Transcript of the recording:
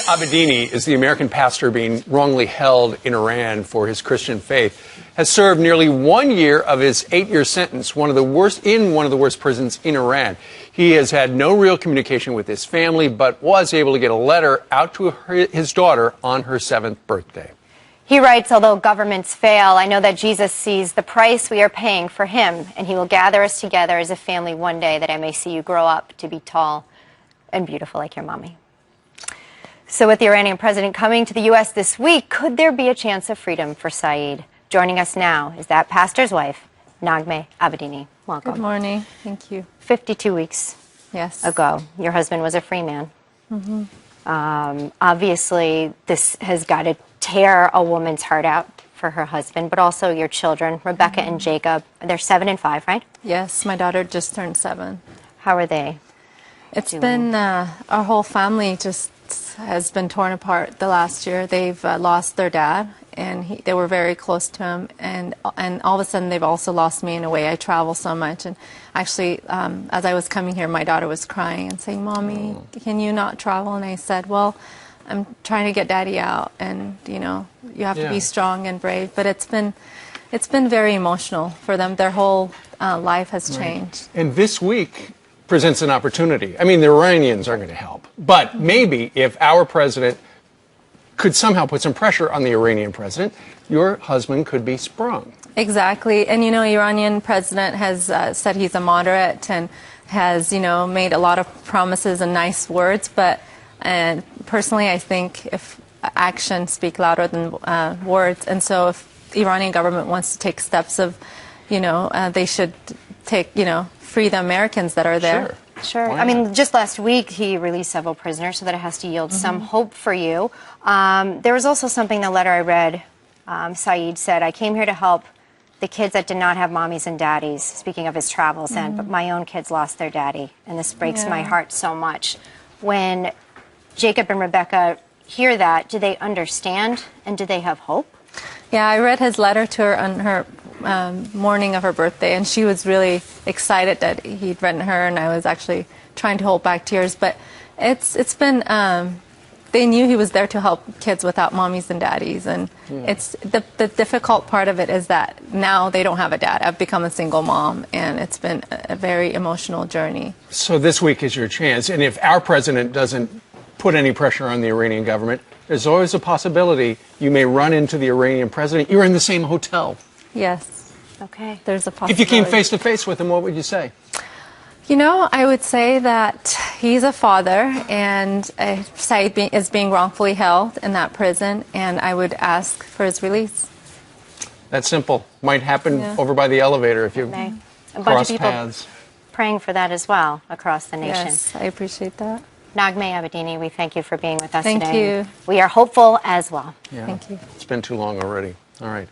Abedini is the American pastor being wrongly held in Iran for his Christian faith. Has served nearly 1 year of his 8-year sentence, in one of the worst prisons in Iran. He has had no real communication with his family, but was able to get a letter out to his daughter on her 7th birthday. He writes, although governments fail, I know that Jesus sees the price we are paying for him, and he will gather us together as a family one day, that I may see you grow up to be tall and beautiful like your mommy. So with the Iranian president coming to the U.S. this week, could there be a chance of freedom for Saeed? Joining us now is that pastor's wife, Naghmeh Abedini. Welcome. Good morning. Thank you. 52 weeks ago, your husband was a free man. Obviously, this has got to tear a woman's heart out for her husband, but also your children, Rebecca and Jacob. They're 7 and 5, right? Yes, my daughter just turned 7. How are they? It's been, our whole family just has been torn apart the last year. They've lost their dad, and they were very close to him, and all of a sudden they've also lost me in a way. I travel so much, and actually, as I was coming here, my daughter was crying and saying, "Mommy, can you not travel?" And I said, "Well, I'm trying to get Daddy out, and you know, you have to be strong and brave." But it's been very emotional for them. Their whole life has changed. And this week presents an opportunity. I mean, the Iranians aren't going to help, but maybe if our president could somehow put some pressure on the Iranian president, your husband could be sprung. Exactly. And, you know, Iranian president has said he's a moderate and has, you know, made a lot of promises and nice words. But personally, I think if actions speak louder than words. And so if the Iranian government wants to take steps of, you know, they should take, you know, free the Americans that are there. Sure. I mean, just last week he released several prisoners, so that it has to yield some hope for you. There was also something in the letter I read. Saeed said, "I came here to help the kids that did not have mommies and daddies," speaking of his travels, but my own kids lost their daddy, and this breaks my heart so much. When Jacob and Rebecca hear that, do they understand, and do they have hope? Yeah, I read his letter to her on her morning of her birthday, and she was really excited that he'd written her, and I was actually trying to hold back tears. But it's been they knew he was there to help kids without mommies and daddies, and it's the difficult part of it is that now they don't have a dad. I've become a single mom, and it's been a very emotional journey. So this week is your chance, and if our president doesn't put any pressure on the Iranian government, there's always a possibility you may run into the Iranian president. You're in the same hotel. Yes. Okay. There's a possibility. If you came face to face with him, what would you say? You know, I would say that he's a father, and Saeed is being wrongfully held in that prison, and I would ask for his release. That's simple. Might happen over by the elevator if you cross paths. Praying for that as well across the nation. Yes, I appreciate that. Naghmeh Abedini, we thank you for being with us today. Thank you. We are hopeful as well. Yeah. Thank you. It's been too long already. All right.